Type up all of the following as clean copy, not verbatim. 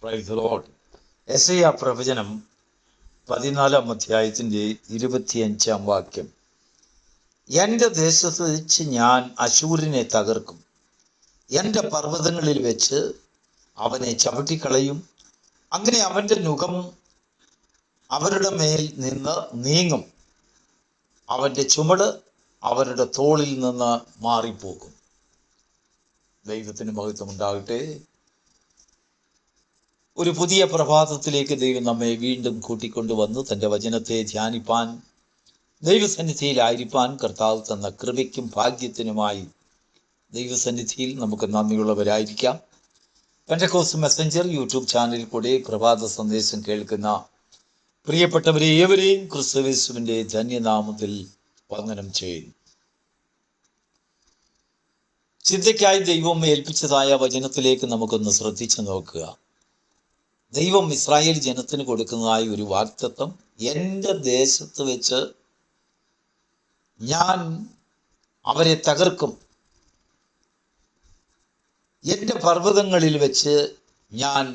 Praise the Lord. യെശയ്യാ പ്രവചനം 14 അധ്യായത്തിൻ്റെ 25 വാക്യം. എൻ്റെ ദേശത്ത് വെച്ച് ഞാൻ അശൂരിനെ തകർക്കും, എൻ്റെ പർവ്വതങ്ങളിൽ വെച്ച് അവനെ ചവിട്ടിക്കളയും. അങ്ങനെ അവൻ്റെ നുകം അവരുടെ മേൽ നിന്ന് നീങ്ങും, അവൻ്റെ ചുമട് അവരുടെ തോളിൽ നിന്ന് മാറിപ്പോകും. ദൈവത്തിന് മഹത്വം ഉണ്ടാകട്ടെ. ഒരു പുതിയ പ്രഭാതത്തിലേക്ക് ദൈവം നമ്മെ വീണ്ടും കൂട്ടിക്കൊണ്ടുവന്ന് തൻ്റെ വചനത്തെ ധ്യാനിപ്പാൻ, ദൈവസന്നിധിയിലായിരിക്കാൻ കർത്താവ് തന്ന കൃപയ്ക്കും ഭാഗ്യത്തിനുമായി ദൈവസന്നിധിയിൽ നമുക്ക് നന്ദിയുള്ളവരായിരിക്കാം. പെന്തക്കോസ്റ്റ് മെസ്സഞ്ചർ യൂട്യൂബ് ചാനലിൽ കൂടെ പ്രഭാത സന്ദേശം കേൾക്കുന്ന പ്രിയപ്പെട്ടവരെ ഏവരെയും ക്രിസ്തുയേശുവിൻ്റെ ധന്യനാമത്തിൽ വന്ദനം ചെയ്യുന്നു. ചിന്തയ്ക്കായി ദൈവം ഏൽപ്പിച്ചതായ വചനത്തിലേക്ക് നമുക്കൊന്ന് ശ്രദ്ധിച്ചു നോക്കുക. ദൈവം ഇസ്രായേൽ ജനത്തിന് കൊടുക്കുന്നതായ ഒരു വാഗ്ദത്തം, എൻ്റെ ദേശത്ത് വെച്ച് ഞാൻ അവരെ തകർക്കും, എൻ്റെ പർവ്വതങ്ങളിൽ വെച്ച് ഞാൻ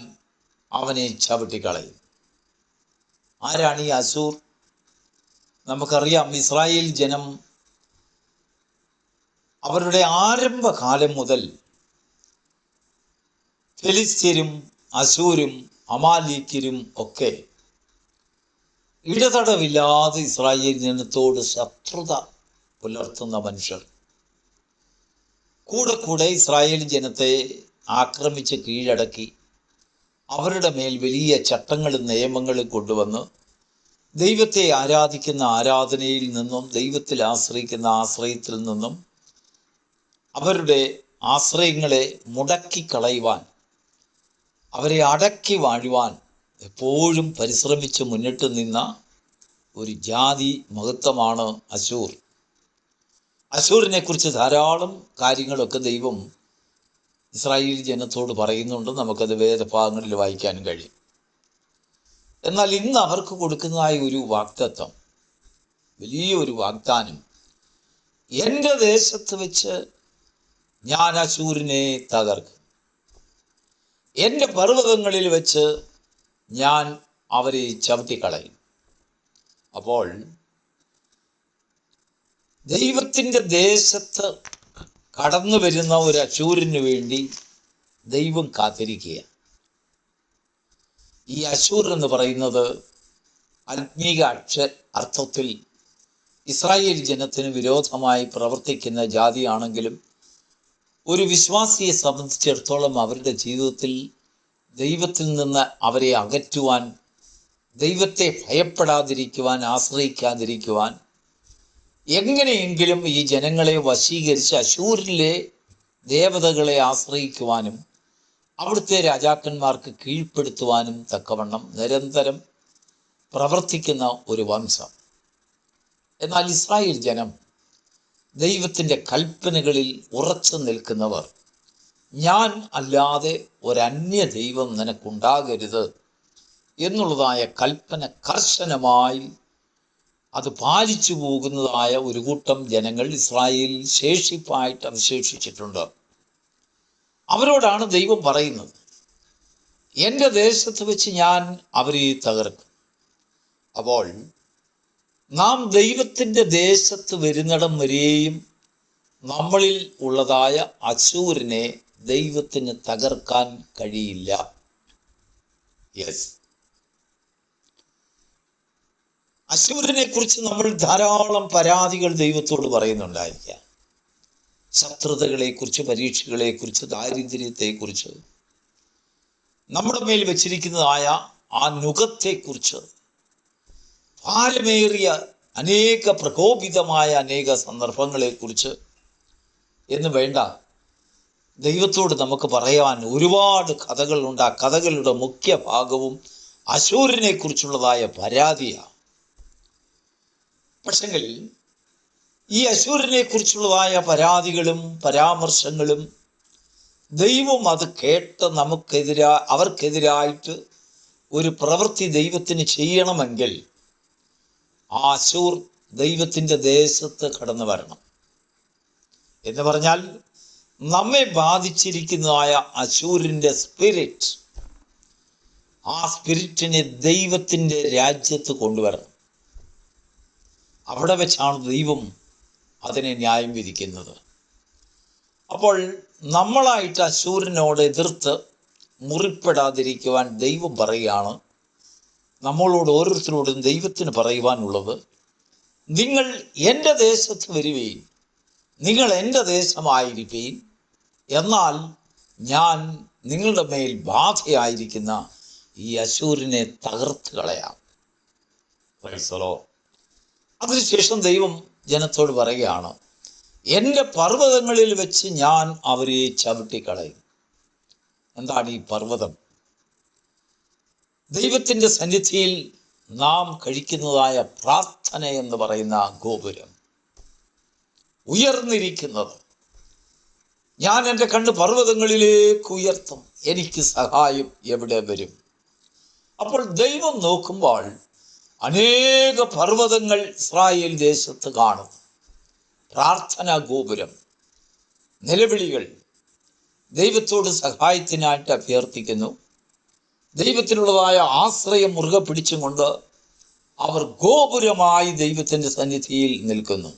അവനെ ചവിട്ടിക്കളയും. ആരാണ് ഈ അശൂർ? നമുക്കറിയാം, ഇസ്രായേൽ ജനം അവരുടെ ആരംഭകാലം മുതൽ ഫെലിസ്ത്യരും അശൂരും അമാലേക്യരും ഒക്കെ ഇടതടവില്ലാതെ ഇസ്രായേൽ ജനത്തോട് ശത്രുത പുലർത്തുന്ന മനുഷ്യർ. കൂടെ കൂടെ ഇസ്രായേൽ ജനത്തെ ആക്രമിച്ച് കീഴടക്കി അവരുടെ മേൽ വലിയ ചട്ടങ്ങളും നിയമങ്ങളും കൊണ്ടുവന്ന് ദൈവത്തെ ആരാധിക്കുന്ന ആരാധനയിൽ നിന്നും ദൈവത്തിൽ ആശ്രയിക്കുന്ന ആശ്രയത്തിൽ നിന്നും അവരുടെ ആശ്രയങ്ങളെ മുടക്കിക്കളയുവാൻ, അവരെ അടക്കി വാഴുവാൻ എപ്പോഴും പരിശ്രമിച്ച് മുന്നിട്ട് നിന്ന ഒരു ജാതി മഹത്വമാണ് അശൂർ. അശൂരിനെ കുറിച്ച് ധാരാളം കാര്യങ്ങളൊക്കെ ദൈവം ഇസ്രായേൽ ജനത്തോട് പറയുന്നുണ്ട്. നമുക്കത് വേദഭാഗങ്ങളിൽ വായിക്കാനും കഴിയും. എന്നാൽ ഇന്ന് അവർക്ക് കൊടുക്കുന്നതായ ഒരു വാഗ്ദത്തം, വലിയൊരു വാഗ്ദാനം, എൻ്റെ ദേശത്ത് വെച്ച് ഞാൻ അശൂരിനെ തകർക്കും, എൻ്റെ പർവ്വതങ്ങളിൽ വെച്ച് ഞാൻ അവരെ ചവിട്ടിക്കളയും. അപ്പോൾ ദൈവത്തിൻ്റെ ദേശത്ത് കടന്നു വരുന്ന ഒരു അശൂരിന് വേണ്ടി ദൈവം കാത്തിരിക്കുക. ഈ അശൂർ എന്ന് പറയുന്നത് ആത്മീക അർത്ഥത്തിൽ ഇസ്രായേൽ ജനത്തിന് വിരോധമായി പ്രവർത്തിക്കുന്ന ജാതിയാണെങ്കിലും ഒരു വിശ്വാസിയെ സംബന്ധിച്ചിടത്തോളം അവരുടെ ജീവിതത്തിൽ ദൈവത്തിൽ നിന്ന് അവരെ അകറ്റുവാൻ, ദൈവത്തെ ഭയപ്പെടാതിരിക്കുവാൻ, ആശ്രയിക്കാതിരിക്കുവാൻ, എങ്ങനെയെങ്കിലും ഈ ജനങ്ങളെ വശീകരിച്ച് അശൂരിലെ ദേവതകളെ ആശ്രയിക്കുവാനും അവിടുത്തെ രാജാക്കന്മാർക്ക് കീഴ്പ്പെടുത്തുവാനും തക്കവണ്ണം നിരന്തരം പ്രവർത്തിക്കുന്ന ഒരു വംശം. എന്നാൽ ഇസ്രായേൽ ജനം ദൈവത്തിൻ്റെ കൽപ്പനകളിൽ ഉറച്ചു നിൽക്കുന്നവർ, ഞാൻ അല്ലാതെ ഒരന്യ ദൈവം നിനക്കുണ്ടാകരുത് എന്നുള്ളതായ കൽപ്പന കർശനമായി അത് പാലിച്ചു പോകുന്നതായ ഒരു കൂട്ടം ജനങ്ങൾ ഇസ്രായേലിൽ ശേഷിപ്പായിട്ട് അവശേഷിച്ചിട്ടുണ്ട്. അവരോടാണ് ദൈവം പറയുന്നത്, എൻ്റെ ദേശത്ത് വെച്ച് ഞാൻ അവരെ തകർക്കും. അപ്പോൾ നാം ദൈവത്തിൻ്റെ ദേശത്ത് വരുന്നിടം വരെയും നമ്മളിൽ ഉള്ളതായ അശൂരിനെ ദൈവത്തിന് തകർക്കാൻ കഴിയില്ല. യെസ്, അശൂരിനെ കുറിച്ച് നമ്മൾ ധാരാളം പരാതികൾ ദൈവത്തോട് പറയുന്നുണ്ടായിരിക്കാം. ശത്രുതകളെക്കുറിച്ച്, പരീക്ഷകളെക്കുറിച്ച്, ദാരിദ്ര്യത്തെക്കുറിച്ച്, നമ്മുടെ മേൽ വെച്ചിരിക്കുന്നതായ ആ നുകത്തെക്കുറിച്ച്, ഭാരമേറിയ അനേക പ്രകോപിതമായ അനേക സന്ദർഭങ്ങളെക്കുറിച്ച് എന്ന് വേണ്ട, ദൈവത്തോട് നമുക്ക് പറയാൻ ഒരുപാട് കഥകളുണ്ട്. ആ കഥകളുടെ മുഖ്യ ഭാഗവും അശൂരിനെ കുറിച്ചുള്ളതായ പരാതിയാണ്. പക്ഷെങ്കിൽ ഈ അശൂരിനെ കുറിച്ചുള്ളതായ പരാതികളും പരാമർശങ്ങളും ദൈവം അത് കേട്ട് അവർക്കെതിരായിട്ട് ഒരു പ്രവൃത്തി ദൈവത്തിന് ചെയ്യണമെങ്കിൽ ആ അശൂർ ദൈവത്തിൻ്റെ ദേശത്ത് കടന്നു വരണം. എന്ന് പറഞ്ഞാൽ നമ്മെ ബാധിച്ചിരിക്കുന്നതായ അശൂരിൻ്റെ സ്പിരിറ്റ് ആ സ്പിരിറ്റിനെ ദൈവത്തിൻ്റെ രാജ്യത്ത് കൊണ്ടുവരണം. അവിടെ വെച്ചാണ് ദൈവം അതിനെ ന്യായം വിധിക്കുന്നത്. അപ്പോൾ നമ്മളായിട്ട് അശൂരനോട് എതിർത്ത് മുറിപ്പെടാതിരിക്കുവാൻ ദൈവം പറയുകയാണ്, നമ്മളോട് ഓരോരുത്തരോടും ദൈവത്തിന് പറയുവാനുള്ളത്, നിങ്ങൾ എൻ്റെ ദേശത്ത് വരുവീൻ, നിങ്ങൾ എൻ്റെ ദേശമായിരിപ്പീൻ, എന്നാൽ ഞാൻ നിങ്ങളുടെ മേൽ ബാധയായിരിക്കുന്ന ഈ അശൂരിനെ തകർത്ത് കളയാം. അതിനുശേഷം ദൈവം ജനത്തോട് പറയുകയാണ്, എൻ്റെ പർവ്വതങ്ങളിൽ വെച്ച് ഞാൻ അവരെ ചവിട്ടിക്കളയും. എന്താണ് ഈ പർവ്വതം? ദൈവത്തിൻ്റെ സന്നിധിയിൽ നാം കഴിക്കുന്നതായ പ്രാർത്ഥന എന്ന് പറയുന്ന ഗോപുരം ഉയർന്നിരിക്കുന്നത്. ഞാൻ എൻ്റെ കണ്ണ് പർവ്വതങ്ങളിലേക്ക് ഉയർത്തും, എനിക്ക് സഹായം എവിടെ വരും? അപ്പോൾ ദൈവം നോക്കുമ്പോൾ അനേക പർവ്വതങ്ങൾ ഇസ്രായേൽ ദേശത്ത് കാണും. പ്രാർത്ഥനാ ഗോപുരം, നിലവിളികൾ, ദൈവത്തോട് സഹായത്തിനായിട്ട് അഭ്യർത്ഥിക്കുന്നു. ദൈവത്തിനുള്ളതായ ആശ്രയം മുറുകെ പിടിച്ചും കൊണ്ട് അവർ ഗോപുരമായി ദൈവത്തിൻ്റെ സന്നിധിയിൽ നിൽക്കുന്നു.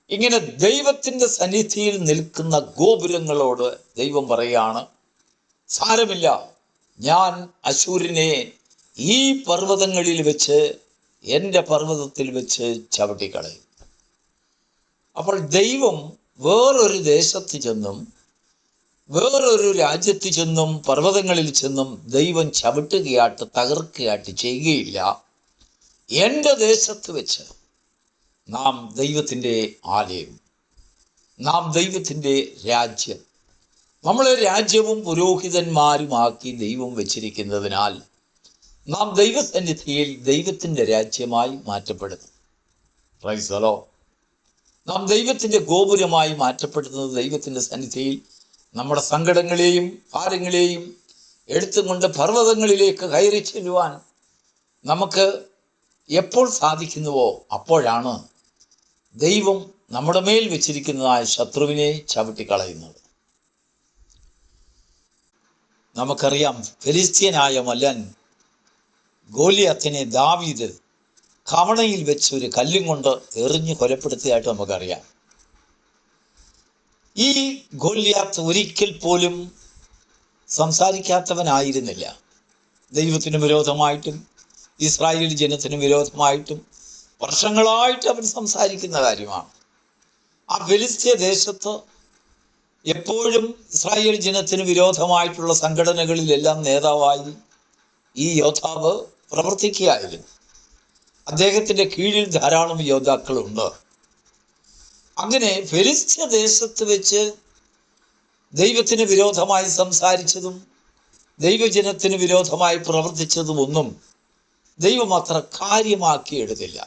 ഇങ്ങനെ ദൈവത്തിൻ്റെ സന്നിധിയിൽ നിൽക്കുന്ന ഗോപുരങ്ങളോട് ദൈവം പറയുകയാണ്, സാരമില്ല, ഞാൻ അശൂരിനെ ഈ പർവ്വതങ്ങളിൽ വെച്ച്, എൻ്റെ പർവ്വതത്തിൽ വെച്ച് ചവിട്ടിക്കളയും. അപ്പോൾ ദൈവം വേറൊരു ദേശത്ത് ചെന്നും വേറൊരു രാജ്യത്ത് ചെന്നും പർവ്വതങ്ങളിൽ ചെന്നും ദൈവം ചവിട്ടുകയാട്ട് തകർക്കുകയാട്ട് ചെയ്യുകയില്ല. എൻ്റെ ദേശത്ത് വെച്ച് നാം ദൈവത്തിൻ്റെ ആലയം, നാം ദൈവത്തിൻ്റെ രാജ്യം, നമ്മളെ രാജ്യവും പുരോഹിതന്മാരുമാക്കി ദൈവം വെച്ചിരിക്കുന്നതിനാൽ നാം ദൈവസന്നിധിയിൽ ദൈവത്തിൻ്റെ രാജ്യമായി മാറ്റപ്പെടുന്നു. Praise the Lord. നാം ദൈവത്തിൻ്റെ ഗോപുരമായി മാറ്റപ്പെടുന്നത് ദൈവത്തിൻ്റെ സന്നിധിയിൽ നമ്മുടെ സങ്കടങ്ങളെയും ഭാരങ്ങളെയും എടുത്തുകൊണ്ട് പർവ്വതങ്ങളിലേക്ക് കയറി ചെല്ലുവാൻ നമുക്ക് എപ്പോൾ സാധിക്കുന്നുവോ അപ്പോഴാണ് ദൈവം നമ്മുടെ മേൽ വെച്ചിരിക്കുന്നതായ ശത്രുവിനെ ചവിട്ടിക്കളയുന്നത്. നമുക്കറിയാം, ഫെലിസ്ത്യനായ മല്ലൻ ഗോലിയാത്തിനെ ദാവീദ് കവണയിൽ വെച്ച് ഒരു കല്ലും കൊണ്ട് എറിഞ്ഞ് കൊലപ്പെടുത്തിയതായിട്ട് നമുക്കറിയാം. ഈ ഗോലിയാത്ത് ഒരിക്കൽ പോലും സംസാരിക്കാത്തവനായിരുന്നില്ല. ദൈവത്തിന് വിരോധമായിട്ടും ഇസ്രായേൽ ജനത്തിന് വിരോധമായിട്ടും വർഷങ്ങളായിട്ട് അവൻ സംസാരിക്കുന്ന കാര്യമാണ്. ആ ഫെലിസ്ത്യ ദേശത്ത് എപ്പോഴും ഇസ്രായേൽ ജനത്തിന് വിരോധമായിട്ടുള്ള സംഘടനകളിലെല്ലാം നേതാവായി ഈ യോദ്ധാവ് പ്രവർത്തിക്കുകയായിരുന്നു. അദ്ദേഹത്തിൻ്റെ കീഴിൽ ധാരാളം യോദ്ധാക്കളുണ്ട്. അങ്ങനെ ഫെലിസ്ത്യ ദേശത്ത് വെച്ച് ദൈവത്തിന് വിരോധമായി സംസാരിച്ചതും ദൈവജനത്തിന് വിരോധമായി പ്രവർത്തിച്ചതും ഒന്നും ദൈവം അത്ര കാര്യമാക്കി എടുത്തില്ല.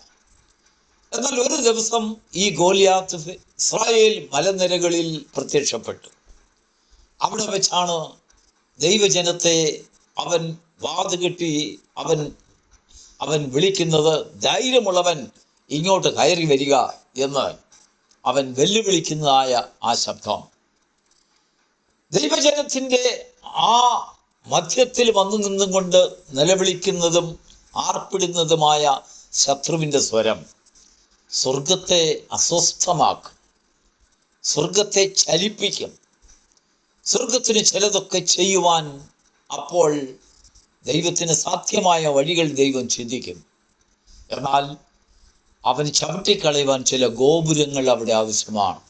എന്നാൽ ഒരു ദിവസം ഈ ഗോലിയാത്ത് ഇസ്രായേൽ മലനിരകളിൽ പ്രത്യക്ഷപ്പെട്ടു. അവിടെ വെച്ചാണ് ദൈവജനത്തെ അവൻ വാതുകെട്ടി അവൻ വിളിക്കുന്നത്, ധൈര്യമുള്ളവൻ ഇങ്ങോട്ട് കയറി വരിക എന്ന് അവൻ വെല്ലുവിളിക്കുന്നതായ ആ ശബ്ദം. ദൈവജനത്തിൻ്റെ ആ മധ്യത്തിൽ വന്നു നിന്നും കൊണ്ട് നിലവിളിക്കുന്നതും ആർപ്പിടുന്നതുമായ ശത്രുവിൻ്റെ സ്വരം സ്വർഗത്തെ അസ്വസ്ഥമാക്കും, സ്വർഗത്തെ ചലിപ്പിക്കും. സ്വർഗത്തിന് ചിലതൊക്കെ ചെയ്യുവാൻ അപ്പോൾ ദൈവത്തിന് സാധ്യമായ വഴികൾ ദൈവം ചിന്തിക്കും. എന്നാൽ അവന് ചവിട്ടിക്കളയുവാൻ ചില ഗോപുരങ്ങൾ അവിടെ ആവശ്യമാണ്.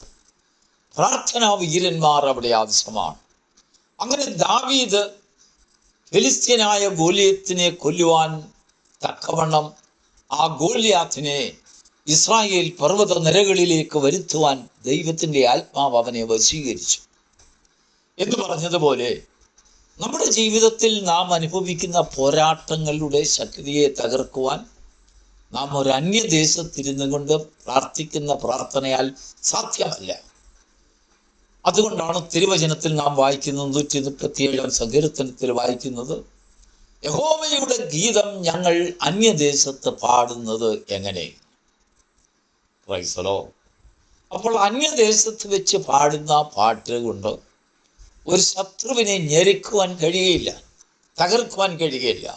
പ്രാർത്ഥനാ വീരന്മാർ അവിടെ ആവശ്യമാണ്. അങ്ങനെ ദാവീദ് ഫെലിസ്ത്യനായ ഗോലിയത്തിനെ കൊല്ലുവാൻ തക്കവണ്ണം ആ ഗോലിയാത്തിനെ ഇസ്രായേൽ പർവ്വത നിരകളിലേക്ക് വരുത്തുവാൻ ദൈവത്തിൻ്റെ ആത്മാവ് അവനെ വശീകരിച്ചു. എന്ന് പറഞ്ഞതുപോലെ നമ്മുടെ ജീവിതത്തിൽ നാം അനുഭവിക്കുന്ന പോരാട്ടങ്ങളുടെ ശക്തിയെ തകർക്കുവാൻ നാം ഒരു അന്യദേശത്തിരുന്നു കൊണ്ട് പ്രാർത്ഥിക്കുന്ന പ്രാർത്ഥനയാൽ സാധ്യമല്ല. അതുകൊണ്ടാണ് തിരുവചനത്തിൽ നാം വായിക്കുന്നത്, 137 സങ്കീർത്തനത്തിൽ വായിക്കുന്നത്, യഹോവയുടെ ഗീതം ഞങ്ങൾ അന്യദേശത്ത് പാടുന്നത് എങ്ങനെ? Praise the Lord. അപ്പോൾ അന്യദേശത്ത് വെച്ച് പാടുന്ന പാട്ട് കൊണ്ട് ഒരു ശത്രുവിനെ ഞെരുക്കുവാൻ കഴിയില്ല. തകർക്കുവാൻ കഴിയുകയില്ല.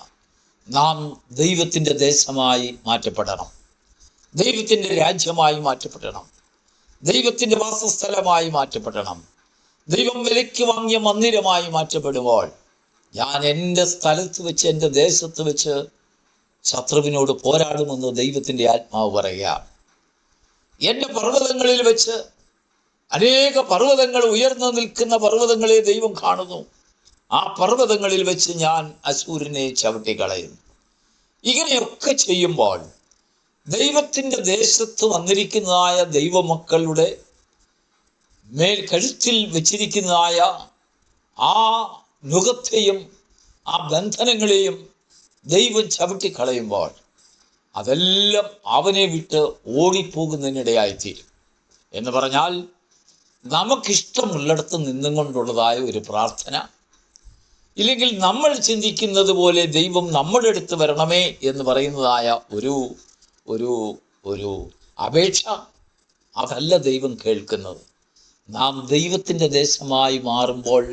നാം ദൈവത്തിൻ്റെ ദേശമായി മാറ്റപ്പെടണം, ദൈവത്തിൻ്റെ രാജ്യമായി മാറ്റപ്പെടണം, ദൈവത്തിൻ്റെ വാസസ്ഥലമായി മാറ്റപ്പെടണം. ദൈവം വിലയ്ക്ക് വാങ്ങിയ മന്ദിരമായി മാറ്റപ്പെടുമ്പോൾ ഞാൻ എൻ്റെ സ്ഥലത്ത് വെച്ച്, എൻ്റെ ദേശത്ത് വെച്ച് ശത്രുവിനോട് പോരാടുമെന്ന് ദൈവത്തിൻ്റെ ആത്മാവ് പറയുക. എൻ്റെ പർവ്വതങ്ങളിൽ വെച്ച്, അനേക പർവ്വതങ്ങൾ, ഉയർന്നു നിൽക്കുന്ന പർവ്വതങ്ങളെ ദൈവം കാണുന്നു. ആ പർവ്വതങ്ങളിൽ വെച്ച് ഞാൻ അശൂരിനെ ചവിട്ടിക്കളയും. ഇങ്ങനെയൊക്കെ ചെയ്യുമ്പോൾ ദൈവത്തിൻ്റെ ദേശത്ത് വന്നിരിക്കുന്നതായ ദൈവമക്കളുടെ മേൽ കഴുത്തിൽ വെച്ചിരിക്കുന്നതായ ആ നുകത്തെയും ആ ബന്ധനങ്ങളെയും ദൈവം ചവിട്ടിക്കളയുമ്പോൾ അതെല്ലാം അവനെ വിട്ട് ഓടിപ്പോകുന്നതിനിടയായിത്തീരും. എന്ന് പറഞ്ഞാൽ നമുക്കിഷ്ടമുള്ളിടത്ത് നിന്നും കൊണ്ടുള്ളതായ ഒരു പ്രാർത്ഥന, ഇല്ലെങ്കിൽ നമ്മൾ ചിന്തിക്കുന്നത് പോലെ ദൈവം നമ്മുടെ അടുത്ത് വരണമേ എന്ന് പറയുന്നതായ ഒരു ഒരു ഒരു അപേക്ഷ, അതല്ല ദൈവം കേൾക്കുന്നത്. നാം ദൈവത്തിൻ്റെ ദേശമായി മാറുമ്പോൾ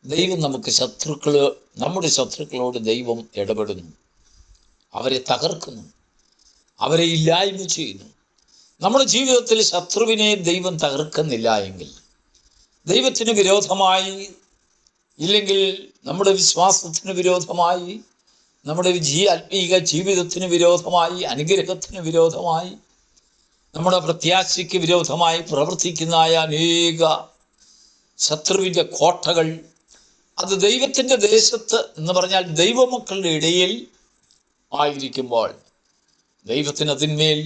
ദൈവം നമ്മുടെ ശത്രുക്കളോട് ദൈവം ഇടപെടുന്നു, അവരെ തകർക്കുന്നു, അവരെ ഇല്ലായ്മ ചെയ്യുന്നു. നമ്മുടെ ജീവിതത്തിൽ ശത്രുവിനെ ദൈവം തകർക്കുന്നില്ല എങ്കിൽ, ദൈവത്തിന് വിരോധമായി, ഇല്ലെങ്കിൽ നമ്മുടെ വിശ്വാസത്തിന് വിരോധമായി, നമ്മുടെ ആത്മീക ജീവിതത്തിന് വിരോധമായി, അനുഗ്രഹത്തിന് വിരോധമായി, നമ്മുടെ പ്രത്യാശയ്ക്ക് വിരോധമായി പ്രവർത്തിക്കുന്നതായ അനേക ശത്രുവിൻ്റെ കോട്ടകൾ, അത് ദൈവത്തിൻ്റെ ദേശത്ത് എന്ന് പറഞ്ഞാൽ ദൈവമക്കളുടെ ഇടയിൽ ആയിരിക്കുമ്പോൾ ദൈവത്തിന് അതിന്മേൽ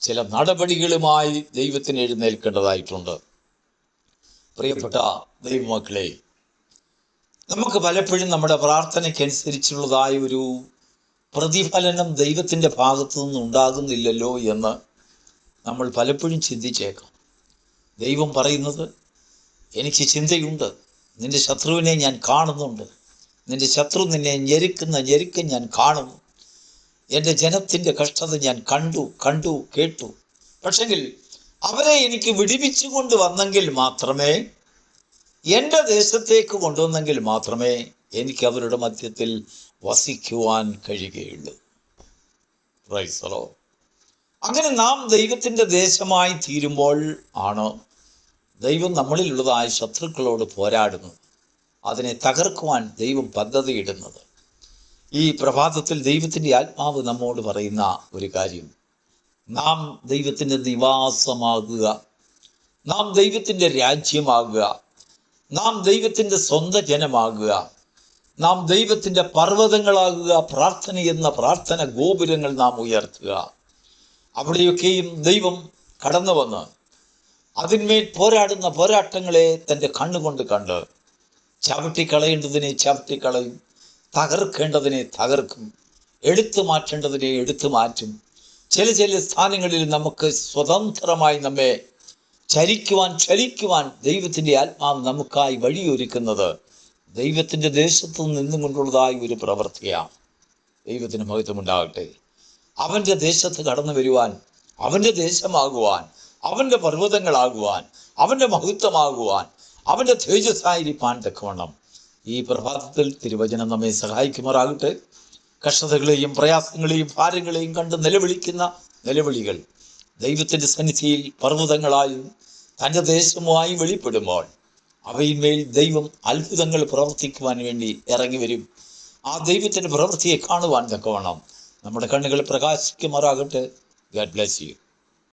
ചില നടപടികളുമായി ദൈവത്തിന് എഴുന്നേൽക്കേണ്ടതായിട്ടുണ്ട്. പ്രിയപ്പെട്ട ദൈവമക്കളെ, നമുക്ക് പലപ്പോഴും നമ്മുടെ പ്രാർത്ഥനയ്ക്കനുസരിച്ചുള്ളതായ ഒരു പ്രതിഫലനം ദൈവത്തിൻ്റെ ഭാഗത്തു നിന്ന് ഉണ്ടാകുന്നില്ലല്ലോ എന്ന് നമ്മൾ പലപ്പോഴും ചിന്തിച്ചേക്കാം. ദൈവം പറയുന്നത്, എനിക്ക് ചിന്തയുണ്ട്, നിന്റെ ശത്രുവിനെ ഞാൻ കാണുന്നുണ്ട്, നിന്റെ ശത്രു നിന്നെ ഞെരുക്കം ഞാൻ കാണുന്നു, എൻ്റെ ജനത്തിൻ്റെ കഷ്ടത ഞാൻ കണ്ടു കേട്ടു. പക്ഷെങ്കിൽ അവരെ എനിക്ക് വിടിവിച്ചു കൊണ്ടുവന്നെങ്കിൽ മാത്രമേ, എൻ്റെ ദേശത്തേക്ക് കൊണ്ടുവന്നെങ്കിൽ മാത്രമേ എനിക്ക് അവരുടെ മധ്യത്തിൽ വസിക്കുവാൻ കഴിയുകയുള്ളൂ. Praise the Lord. അങ്ങനെ നാം ദൈവത്തിൻ്റെ ദേശമായി തീരുമ്പോൾ ആണ് ദൈവം നമ്മളിലുള്ളതായ ശത്രുക്കളോട് പോരാടുന്നത്, അതിനെ തകർക്കുവാൻ ദൈവം പദ്ധതിയിടുന്നത്. ഈ പ്രഭാതത്തിൽ ദൈവത്തിൻ്റെ ആത്മാവ് നമ്മോട് പറയുന്ന ഒരു കാര്യം, നാം ദൈവത്തിൻ്റെ നിവാസമാകുക, നാം ദൈവത്തിൻ്റെ രാജ്യമാകുക, നാം ദൈവത്തിൻ്റെ സ്വന്തം ജനമാകുക, നാം ദൈവത്തിൻ്റെ പർവ്വതങ്ങളാകുക. പ്രാർത്ഥന എന്ന പ്രാർത്ഥന ഗോപുരങ്ങൾ നാം ഉയർത്തുക. അവിടെയൊക്കെയും ദൈവം കടന്നു വന്ന് അതിന്മേൽ പോരാടുന്ന പോരാട്ടങ്ങളെ തൻ്റെ കണ്ണുകൊണ്ട് കണ്ട് ചവിട്ടിക്കളയേണ്ടതിനെ ചവിട്ടിക്കളയും, തകർക്കേണ്ടതിനെ തകർക്കും, എടുത്തു മാറ്റേണ്ടതിനെ എടുത്തു മാറ്റും. ചില സ്ഥാനങ്ങളിൽ നമുക്ക് സ്വതന്ത്രമായി നമ്മെ ചലിക്കുവാൻ ദൈവത്തിൻ്റെ ആത്മാവ് നമുക്കായി വഴിയൊരുക്കുന്നത് ദൈവത്തിൻ്റെ ദേശത്ത് നിന്നും കൊണ്ടുള്ളതായ ഒരു പ്രവൃത്തിയാണ്. ദൈവത്തിന് മഹത്വമുണ്ടാകട്ടെ. അവൻ്റെ ദേശത്ത് കടന്നു വരുവാൻ, അവൻ്റെ ദേശമാകുവാൻ, അവൻ്റെ പർവ്വതങ്ങളാകുവാൻ, അവൻ്റെ മഹത്വമാകുവാൻ, അവൻ്റെ തേജസ്സായിരിക്കാൻ തക്കവണ്ണം ഈ പ്രഭാതത്തിൽ തിരുവചനം നമ്മെ സഹായിക്കുമാറാകട്ടെ. കഷ്ടതകളെയും പ്രയാസങ്ങളെയും ഭാരങ്ങളെയും കണ്ട് നിലവിളിക്കുന്ന നിലവിളികൾ ദൈവത്തിൻ്റെ സന്നിധിയിൽ പർവ്വതങ്ങളായും തൻ്റെ ദേശവുമായി വെളിപ്പെടുമ്പോൾ അവയിന്മേൽ ദൈവം അത്ഭുതങ്ങൾ പ്രവർത്തിക്കുവാൻ വേണ്ടി ഇറങ്ങി വരും. ആ ദൈവത്തിൻ്റെ പ്രവൃത്തിയെ കാണുവാൻ തക്കവണ്ണം നമ്മുടെ കണ്ണുകൾ പ്രകാശിക്കുമാറാകട്ടെ. God bless you.